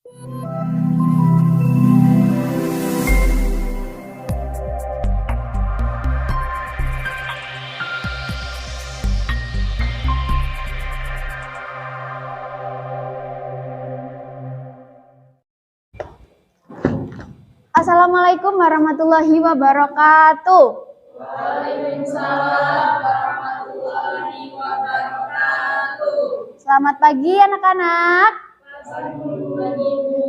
Assalamualaikum warahmatullahi wabarakatuh. Waalaikumsalam warahmatullahi wabarakatuh. Selamat pagi anak-anak.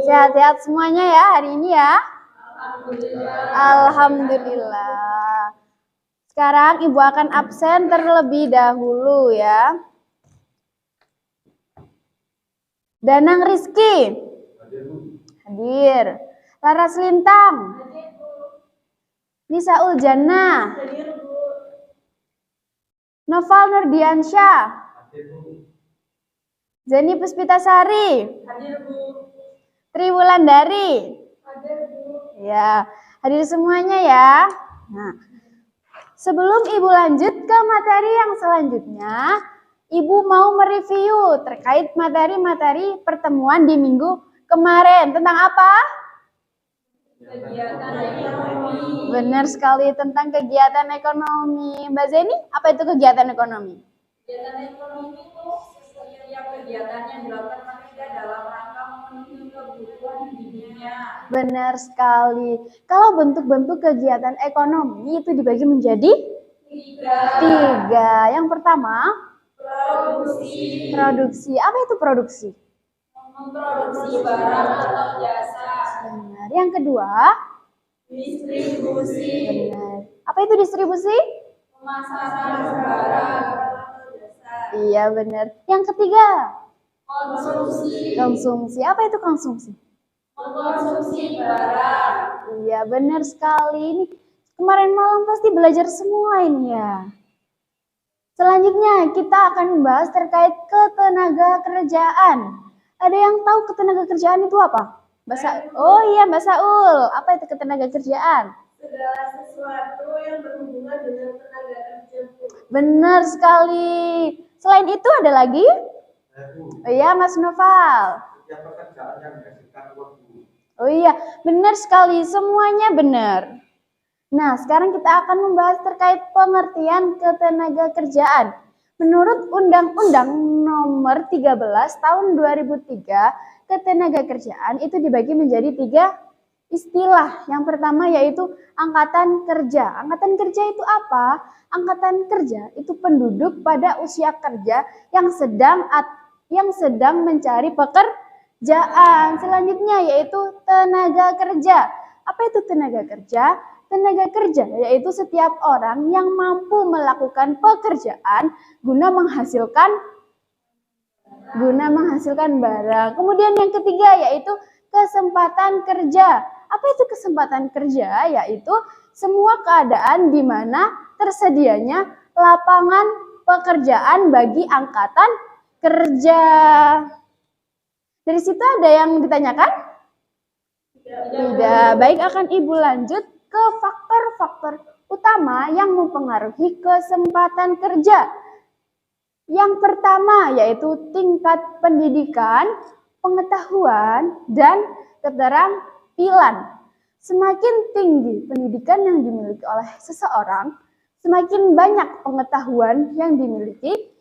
Sehat-sehat semuanya ya hari ini ya. Alhamdulillah. Sekarang Ibu akan absen terlebih dahulu ya. Danang Rizky. Hadir. Laras Lintang. Nisaul Jannah. Noval Nurdiansyah. Zeni Puspitasari. Tri Wulandari. Ya, hadir semuanya ya. Nah, sebelum Ibu lanjut ke materi yang selanjutnya, Ibu mau mereview terkait materi-materi pertemuan di minggu kemarin. Tentang apa? Kegiatan ekonomi. Benar sekali, tentang kegiatan ekonomi. Mbak Zeni, apa itu kegiatan ekonomi? Kegiatan ekonomi itu setiap kegiatan yang dilakukan manusia dalam rangka memenuhi kebutuhan hidupnya. Benar sekali. Kalau bentuk-bentuk kegiatan ekonomi itu dibagi menjadi tiga. Yang pertama, produksi. Apa itu produksi? Memproduksi barang atau jasa. Benar. Yang kedua, Distribusi. benar. Apa itu distribusi? Pemasaran barang atau jasa. Iya, benar. Yang ketiga, Konsumsi. konsumsi. Apa itu konsumsi? Mengkonsumsi barang. Iya, benar sekali. Ini kemarin malam pasti belajar semua ini ya. Selanjutnya kita akan membahas terkait ketenaga kerjaan. Ada yang tahu ketenaga kerjaan itu apa? Oh iya, Mbak Saul. Apa itu ketenaga kerjaan? Segala sesuatu yang berhubungan dengan tenaga kerja. Benar sekali. Selain itu ada lagi? Oh iya, Mas Noval. Oh iya, benar sekali. Semuanya benar. Nah, sekarang kita akan membahas terkait pengertian ketenaga kerjaan. Menurut Undang-Undang Nomor 13 Tahun 2003, ketenaga kerjaan itu dibagi menjadi tiga istilah. Yang pertama yaitu angkatan kerja. Angkatan kerja itu apa? Angkatan kerja itu penduduk pada usia kerja yang sedang mencari pekerjaan. Selanjutnya yaitu tenaga kerja. Apa itu tenaga kerja? Tenaga kerja yaitu setiap orang yang mampu melakukan pekerjaan guna menghasilkan barang. Kemudian yang ketiga yaitu kesempatan kerja. Apa itu kesempatan kerja? Yaitu semua keadaan di mana tersedianya lapangan pekerjaan bagi angkatan kerja. Dari situ ada yang ditanyakan? Tidak. Baik, akan Ibu lanjut ke faktor-faktor utama yang mempengaruhi kesempatan kerja. Yang pertama yaitu tingkat pendidikan, pengetahuan, dan keterampilan. Semakin tinggi pendidikan yang dimiliki oleh seseorang, semakin banyak pengetahuan yang dimiliki,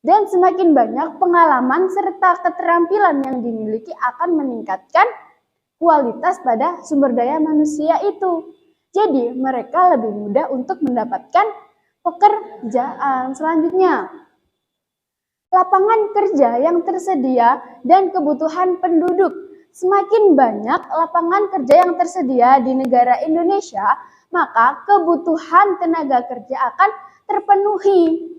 dan semakin banyak pengalaman serta keterampilan yang dimiliki akan meningkatkan kualitas pada sumber daya manusia itu. Jadi mereka lebih mudah untuk mendapatkan pekerjaan. Selanjutnya, lapangan kerja yang tersedia dan kebutuhan penduduk. Semakin banyak lapangan kerja yang tersedia di negara Indonesia, maka kebutuhan tenaga kerja akan terpenuhi.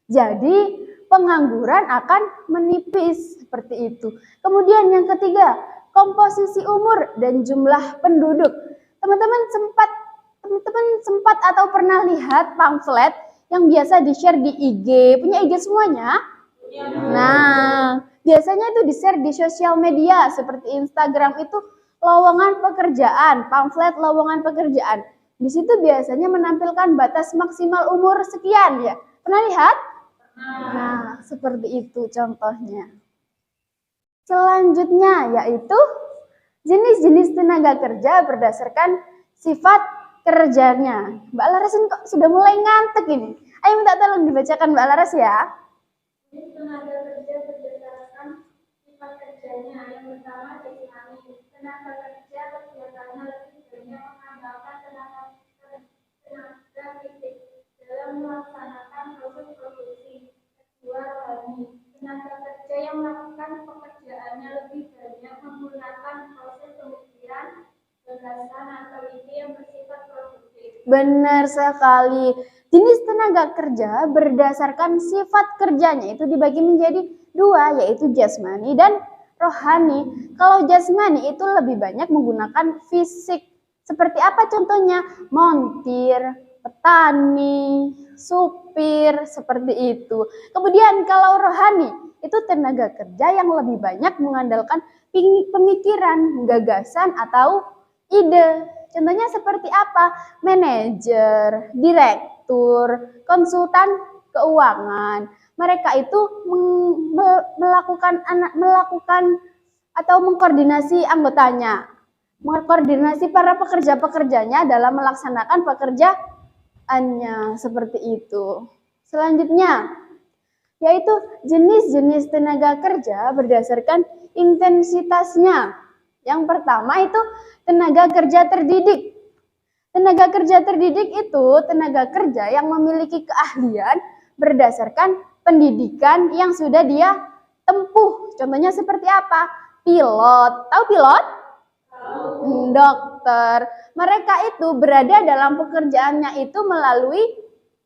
Jadi pengangguran akan menipis seperti itu. Kemudian yang ketiga, komposisi umur dan jumlah penduduk. Teman-teman sempat atau pernah lihat pamflet yang biasa di-share di IG? Punya IG semuanya? Nah, biasanya itu di-share di sosial media seperti Instagram itu lowongan pekerjaan, pamflet lowongan pekerjaan. Di situ biasanya menampilkan batas maksimal umur sekian ya. Pernah lihat? Nah, seperti itu contohnya. Selanjutnya yaitu Jenis-jenis tenaga kerja berdasarkan sifat kerjanya. Mbak Laras ini kok sudah mulai ngantuk ini. Ayo minta tolong dibacakan Mbak Laras ya. Tenaga kerja berdasarkan sifat kerjanya. Yang pertama jasmani. Tenaga kerja kegiatannya lebih banyak mengandalkan tenaga fisik dalam melaksanakan proses produksi. Kedua, rohani. Tenaga kerja yang melakukan pekerjaannya lebih banyak menggunakan proses pemikiran, gagasan, atau ide yang bersifat produktif. Benar sekali. Jenis tenaga kerja berdasarkan sifat kerjanya itu dibagi menjadi dua, yaitu jasmani dan rohani. Kalau jasmani itu lebih banyak menggunakan fisik. Seperti apa contohnya? Montir, petani, supir, seperti itu. Kemudian kalau rohani, itu tenaga kerja yang lebih banyak mengandalkan pemikiran, gagasan, atau ide. Contohnya seperti apa? Manajer, direktur, konsultan keuangan. Mereka itu melakukan atau mengkoordinasi anggotanya, mengkoordinasi para pekerja-pekerjanya dalam melaksanakan pekerjaannya, seperti itu. Selanjutnya, yaitu jenis-jenis tenaga kerja berdasarkan intensitasnya. Yang pertama itu tenaga kerja terdidik. Tenaga kerja terdidik itu tenaga kerja yang memiliki keahlian berdasarkan pendidikan yang sudah dia tempuh. Contohnya seperti apa? Pilot. Tahu pilot? Dokter. Mereka itu berada dalam pekerjaannya itu melalui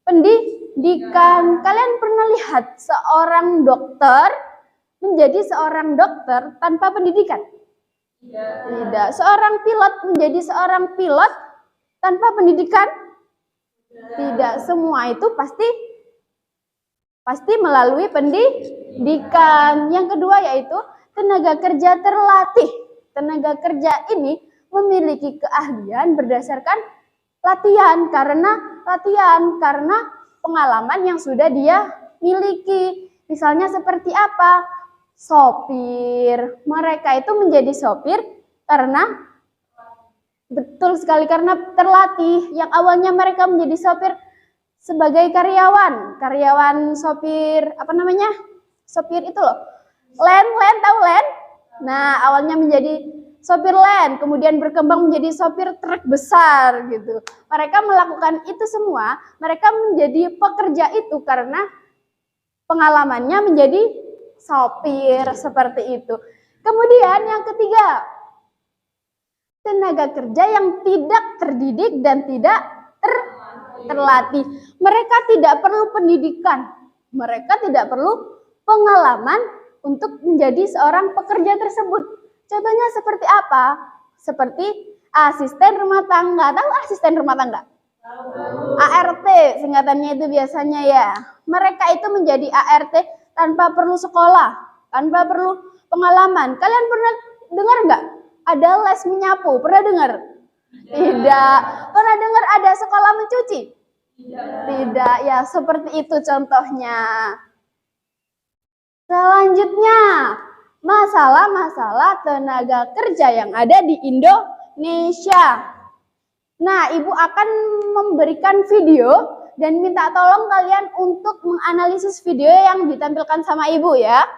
pendidikan. Kalian pernah lihat seorang dokter menjadi seorang dokter tanpa pendidikan? Tidak. Seorang pilot menjadi seorang pilot tanpa pendidikan? Tidak. Semua itu pasti melalui pendidikan. Yang kedua yaitu tenaga kerja terlatih. Tenaga kerja ini memiliki keahlian berdasarkan latihan karena pengalaman yang sudah dia miliki. Misalnya seperti apa? Sopir. Mereka itu menjadi sopir karena betul sekali karena terlatih. Yang awalnya mereka menjadi sopir sebagai karyawan sopir apa namanya? Sopir itu loh. Len tahu len? Nah, awalnya menjadi sopir len, kemudian berkembang menjadi sopir truk besar gitu. Mereka melakukan itu semua, mereka menjadi pekerja itu karena pengalamannya menjadi sopir seperti itu. Kemudian yang ketiga, tenaga kerja yang tidak terdidik dan tidak terlatih. Mereka tidak perlu pendidikan, mereka tidak perlu pengalaman untuk menjadi seorang pekerja tersebut. Contohnya seperti apa? Seperti asisten rumah tangga. Tahu asisten rumah tangga? ART singkatannya itu biasanya ya. Mereka itu menjadi ART tanpa perlu sekolah, tanpa perlu pengalaman. Kalian pernah dengar nggak? Ada les menyapu, pernah dengar? Tidak. Pernah dengar ada sekolah mencuci? Tidak. Ya, seperti itu contohnya. Selanjutnya, masalah-masalah tenaga kerja yang ada di Indonesia. Nah, Ibu akan memberikan video dan minta tolong kalian untuk menganalisis video yang ditampilkan sama Ibu ya.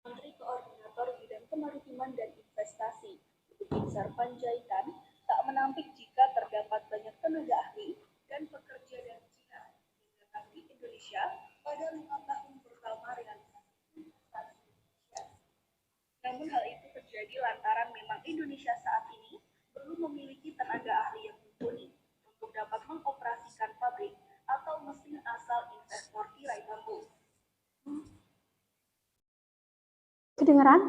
Menteri Koordinator Bidang Kemaritiman dan Investasi, Binsar Panjaitan, tak menampik jika terdapat banyak tenaga ahli dan pekerja dari Cina yang datang di Indonesia pada 5 tahun pertama realisasi investasi Indonesia. Namun hal itu terjadi lantaran memang Indonesia saat ini belum memiliki tenaga ahli yang mumpuni untuk dapat mengoperasikan pabrik atau mesin asal investor tirai bambu. Kedengeran?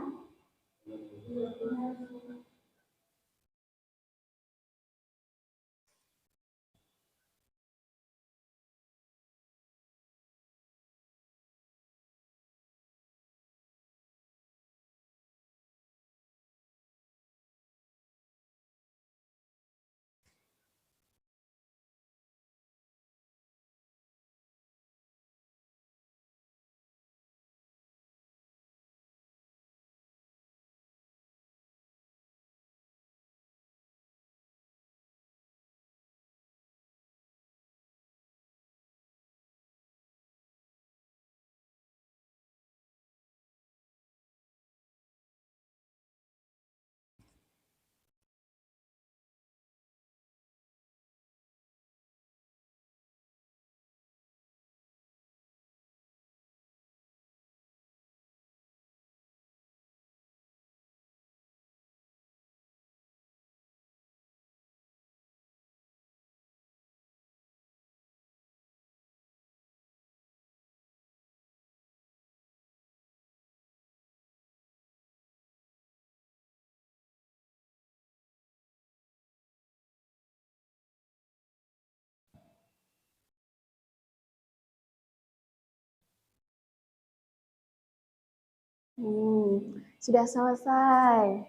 Sudah selesai.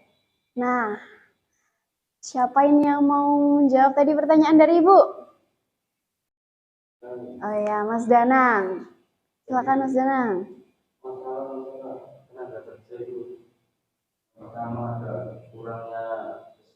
Nah, siapa ini yang mau menjawab tadi pertanyaan dari Ibu? Oh ya, Mas Danang. Silakan Mas Danang. Masalah tenaga kerja itu pertama ada kurangnya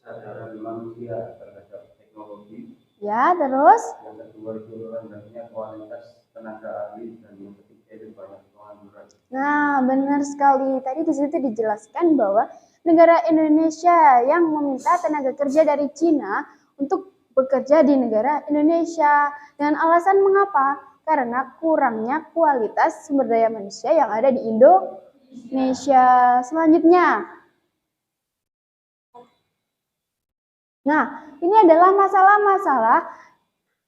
kesadaran manusia terhadap teknologi. Ya, terus? Yang kedua itu rendahnya kualitas tenaga ahli, dan yang ketiga itu banyak pengangguran. Nah, benar sekali. Tadi di situ dijelaskan bahwa negara Indonesia yang meminta tenaga kerja dari Cina untuk bekerja di negara Indonesia. Dan alasan mengapa? Karena kurangnya kualitas sumber daya manusia yang ada di Indonesia. Selanjutnya. Nah, ini adalah masalah-masalah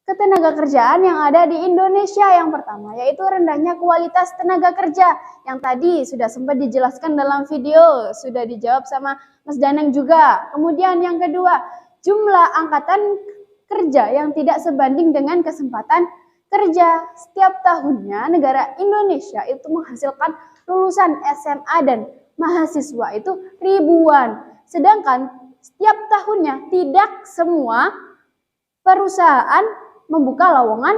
ketenaga kerjaan yang ada di Indonesia. Yang pertama yaitu rendahnya kualitas tenaga kerja yang tadi sudah sempat dijelaskan dalam video, sudah dijawab sama Mas Danang juga. Kemudian yang kedua, jumlah angkatan kerja yang tidak sebanding dengan kesempatan kerja. Setiap tahunnya negara Indonesia itu menghasilkan lulusan SMA dan mahasiswa itu ribuan. Sedangkan setiap tahunnya tidak semua perusahaan membuka lowongan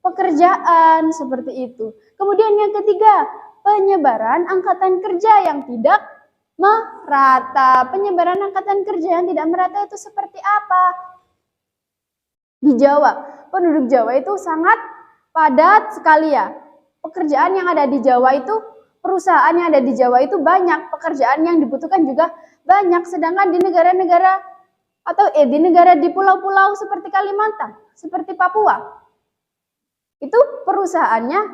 pekerjaan seperti itu. Kemudian yang ketiga, penyebaran angkatan kerja yang tidak merata. Penyebaran angkatan kerja yang tidak merata itu seperti apa? Di Jawa, penduduk Jawa itu sangat padat sekali ya. Pekerjaan yang ada di Jawa itu, perusahaan yang ada di Jawa itu banyak, pekerjaan yang dibutuhkan juga banyak. Sedangkan di negara-negara atau di negara di pulau-pulau seperti Kalimantan, seperti Papua, itu perusahaannya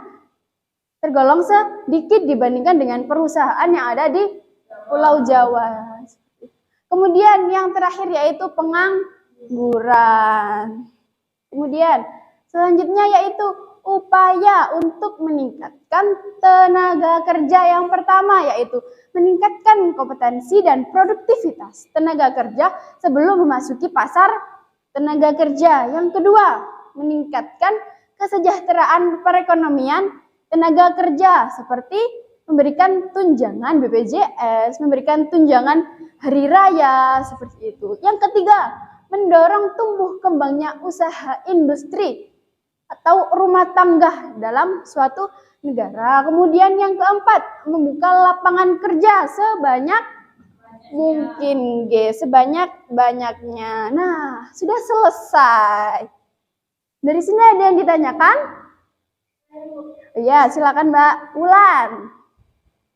tergolong sedikit dibandingkan dengan perusahaan yang ada di Pulau Jawa. Kemudian yang terakhir yaitu pengangguran. Kemudian selanjutnya yaitu upaya untuk meningkatkan tenaga kerja. Yang pertama yaitu meningkatkan kompetensi dan produktivitas tenaga kerja sebelum memasuki pasar tenaga kerja. Yang kedua, meningkatkan kesejahteraan perekonomian tenaga kerja seperti memberikan tunjangan BPJS, memberikan tunjangan hari raya seperti itu. Yang ketiga, mendorong tumbuh kembangnya usaha industri atau rumah tangga dalam suatu negara. Kemudian yang keempat, membuka lapangan kerja sebanyak mungkin, sebanyak-banyaknya. Nah, sudah selesai. Dari sini ada yang ditanyakan? Ya, silakan Mbak Wulan.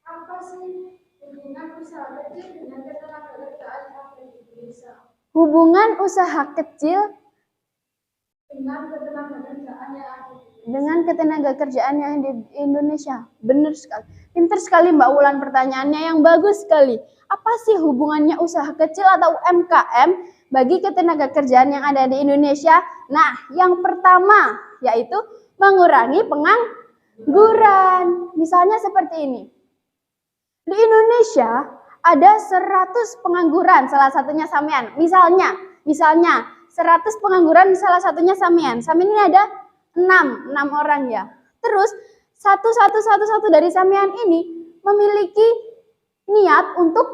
Apa sih hubungan usaha kecil dengan ketenagakerjaan yang ada di Indonesia? Hubungan usaha kecil Dengan ketenagakerjaan yang ada di dengan ketenaga kerjaan yang di Indonesia. Benar sekali. Pinter sekali Mbak Wulan pertanyaannya, yang bagus sekali. Apa sih hubungannya usaha kecil atau UMKM bagi ketenaga kerjaan yang ada di Indonesia? Nah, yang pertama yaitu mengurangi pengangguran. Misalnya seperti ini. Di Indonesia ada 100 pengangguran, salah satunya sampean. Misalnya 100 pengangguran, salah satunya sampean. Sampean ini ada 6 orang ya. Terus satu dari sampean ini memiliki niat untuk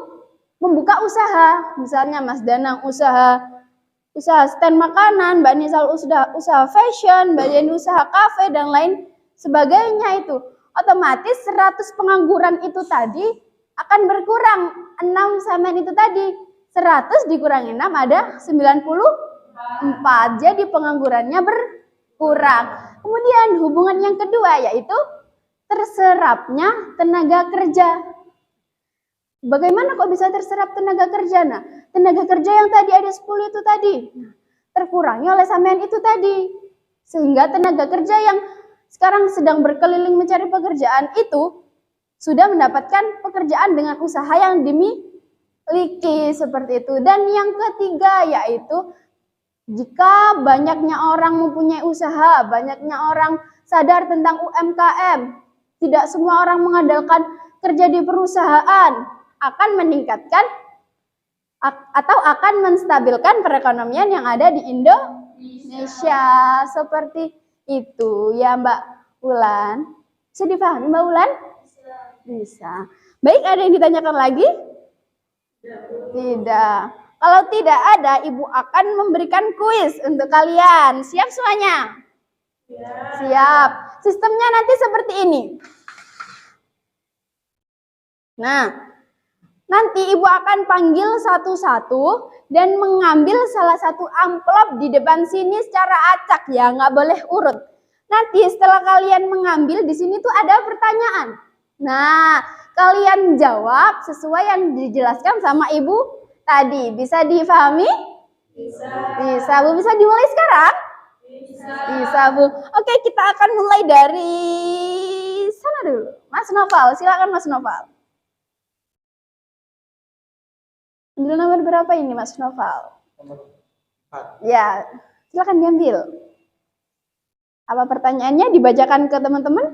membuka usaha. Misalnya Mas Danang usaha stand makanan, Mbak Nisal usaha fashion, Mbak Yeni usaha kafe dan lain sebagainya itu. Otomatis 100 pengangguran itu tadi akan berkurang. 6 sampean itu tadi 100 dikurangi 6 ada 94. Jadi penganggurannya berkurang. Kemudian hubungan yang kedua yaitu terserapnya tenaga kerja. Bagaimana kok bisa terserap tenaga kerja? Nah, tenaga kerja yang tadi ada 10 itu tadi terkurangi oleh sampean itu tadi. Sehingga tenaga kerja yang sekarang sedang berkeliling mencari pekerjaan itu sudah mendapatkan pekerjaan dengan usaha yang dimiliki seperti itu. Dan yang ketiga yaitu jika banyaknya orang mempunyai usaha, banyaknya orang sadar tentang UMKM, tidak semua orang mengandalkan kerja di perusahaan, akan meningkatkan atau akan menstabilkan perekonomian yang ada di Indonesia. Seperti itu ya Mbak Wulan. Bisa dipahami Mbak Wulan? Bisa. Baik, ada yang ditanyakan lagi? Tidak. Kalau tidak ada, Ibu akan memberikan kuis untuk kalian. Siap semuanya? Siap. Sistemnya nanti seperti ini. Nah, nanti Ibu akan panggil satu-satu dan mengambil salah satu amplop di depan sini secara acak ya, nggak boleh urut. Nanti setelah kalian mengambil, di sini tuh ada pertanyaan. Nah, kalian jawab sesuai yang dijelaskan sama Ibu tadi. Bisa difahami? Bisa. Bisa, Bu. Bisa dimulai sekarang? Bisa. Bisa, Bu. Oke, kita akan mulai dari sana dulu. Mas Noval, silakan Mas Noval. Ambil nomor berapa ini Mas Noval? Nomor 4. Ya, silakan diambil. Apa pertanyaannya dibacakan ke teman-teman?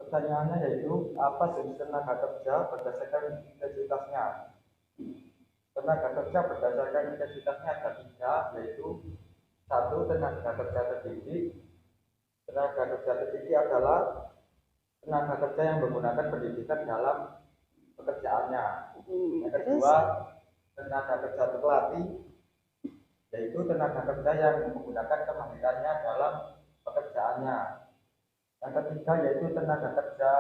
Pertanyaannya yaitu apa jenis tenaga kerja berdasarkan intensitasnya? Tenaga kerja berdasarkan intensitasnya ada 3, yaitu 1. Tenaga kerja terdidik. Tenaga kerja terdidik adalah tenaga kerja yang menggunakan pendidikan dalam pekerjaannya. Yang kedua, tenaga kerja terlatih, yaitu tenaga kerja yang menggunakan kemampuannya dalam pekerjaannya. Yang ketiga yaitu tenaga kerja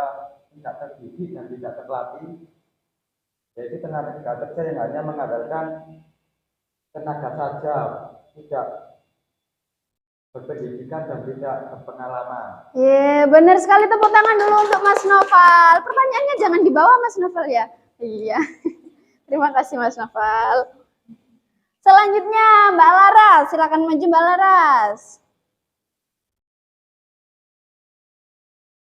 tidak terdidik dan tidak terlatih, yaitu tenaga kerja yang hanya mengandalkan tenaga saja, tidak berpendidikan dan tidak berpengalaman. Benar sekali, tepuk tangan dulu untuk Mas Noval. Pertanyaannya jangan dibawa Mas Noval ya. Iya. Terima kasih Mas Noval. Selanjutnya Mbak Laras, silakan maju Mbak Laras.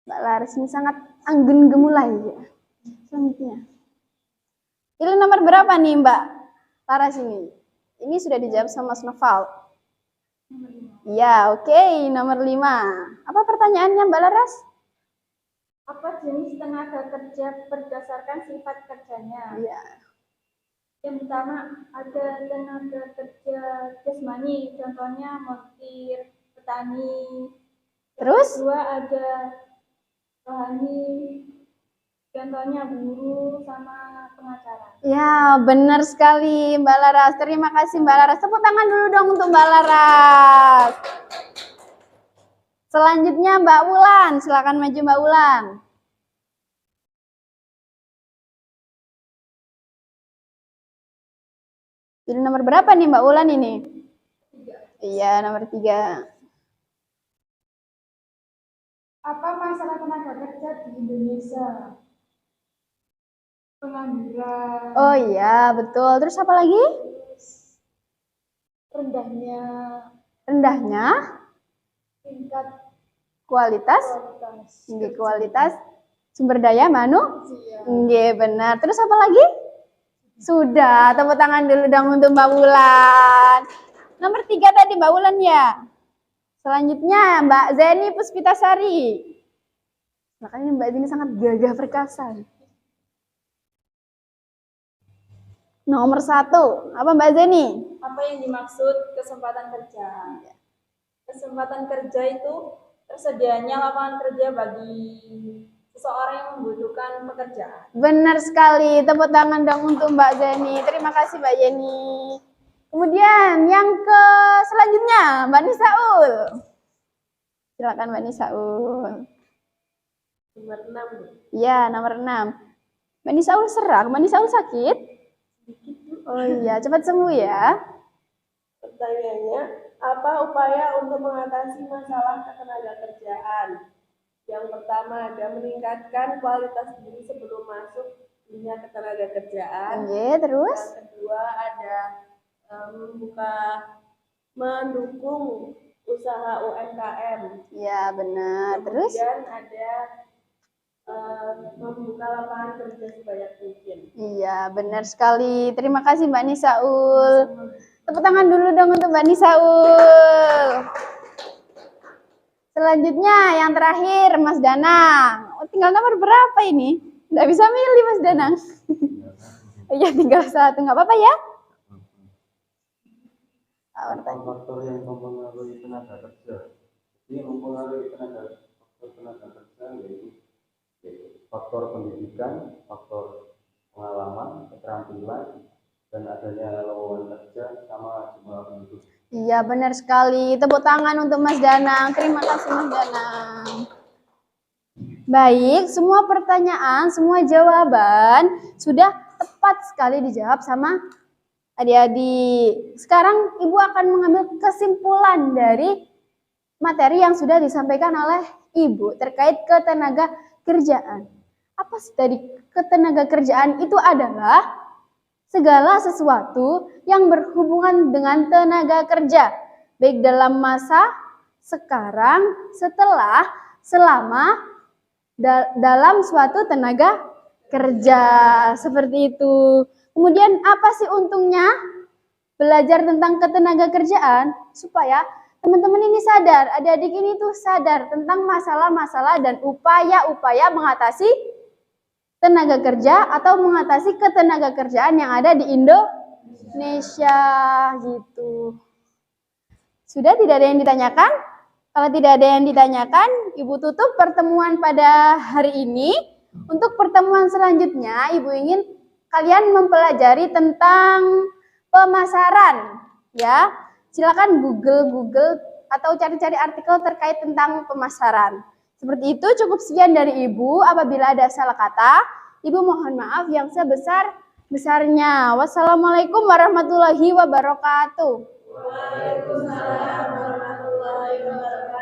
Mbak Laras ini sangat anggun gemulai ya. Selanjutnya. Pilih nomor berapa nih Mbak Laras ini? Ini sudah dijawab sama Mas Noval. Ya, oke. Nomor 5. Apa pertanyaannya Mbak Laras? Apa jenis tenaga kerja berdasarkan sifat kerjanya? Iya. Yang pertama ada tenaga kerja jasmani, contohnya montir, petani. Terus? Kedua ada rohani, contohnya guru sama pengacara. Ya, benar sekali Mbak Laras. Terima kasih Mbak Laras. Tepuk tangan dulu dong untuk Mbak Laras. Selanjutnya Mbak Wulan, silakan maju Mbak Wulan. Pilih nomor berapa nih Mbak Wulan ini? 3. Iya, nomor 3. Apa masalah tenaga kerja di Indonesia? Pengangguran. Oh iya, betul. Terus apa lagi? Rendahnya tingkat kualitas sumber daya manusia. Iya, benar. Terus apa lagi? Sudah, tepuk tangan dulu dong untuk Mbak Wulan. Nomor 3 tadi Mbak Wulan ya. Selanjutnya Mbak Zeni Puspitasari. Makanya Mbak Zeni sangat gagah perkasa. Nomor 1, apa Mbak Zeni? Apa yang dimaksud kesempatan kerja? Kesempatan kerja itu tersedianya lapangan kerja bagi seseorang yang membutuhkan pekerjaan. Benar sekali, tepuk tangan dong untuk Mbak Zeni. Terima kasih Mbak Zeni. Kemudian yang ke selanjutnya Mbak Nisaul. Silakan Mbak Nisaul. Nomor 6. Iya, nomor 6. Mbak Nisaul serak, Mbak Nisaul sakit? Oh iya, cepat sembuh ya. Pertanyaannya, apa upaya untuk mengatasi masalah ketenagakerjaan? Yang pertama ada meningkatkan kualitas diri sebelum masuk dunia ketenagakerjaan. Oke, terus? Yang kedua ada mendukung usaha UMKM. Ya, benar. Terus? Kemudian ada membuka lapangan kerja sebanyak mungkin. Iya, benar sekali. Terima kasih Mbak Nisaul. Tepuk tangan dulu dong untuk Mbak Nisaul. Selanjutnya yang terakhir Mas Danang. Oh, tinggal nomor berapa ini? Nggak bisa milih Mas Danang. Iya, tinggal 1. Nggak apa-apa ya? Apa faktor yang mempengaruhi tenaga kerja? Ini mempengaruhi tenaga kerja yaitu faktor pendidikan, faktor pengalaman, keterampilan, dan adanya lowongan kerja sama jumlah penduduk. Iya, benar sekali. Tepuk tangan untuk Mas Danang. Terima kasih Mas Danang. Baik, semua pertanyaan, semua jawaban sudah tepat sekali dijawab sama adik-adik. Sekarang Ibu akan mengambil kesimpulan dari materi yang sudah disampaikan oleh Ibu terkait ketenaga kerjaan. Apa sih tadi ketenaga kerjaan? Itu adalah segala sesuatu yang berhubungan dengan tenaga kerja, baik dalam masa, sekarang, setelah, selama, dalam suatu tenaga kerja. Seperti itu. Kemudian apa sih untungnya belajar tentang ketenaga kerjaan? Supaya teman-teman ini sadar, adik-adik ini tuh sadar tentang masalah-masalah dan upaya-upaya mengatasi tenaga kerja atau mengatasi ketenaga kerjaan yang ada di Indonesia gitu. Sudah tidak ada yang ditanyakan? Kalau tidak ada yang ditanyakan, Ibu tutup pertemuan pada hari ini. Untuk pertemuan selanjutnya, Ibu ingin kalian mempelajari tentang pemasaran, ya. Silakan Google atau cari-cari artikel terkait tentang pemasaran. Seperti itu, cukup sekian dari Ibu. Apabila ada salah kata, Ibu mohon maaf yang sebesar-besarnya. Wassalamualaikum warahmatullahi wabarakatuh. Waalaikumsalam warahmatullahi wabarakatuh.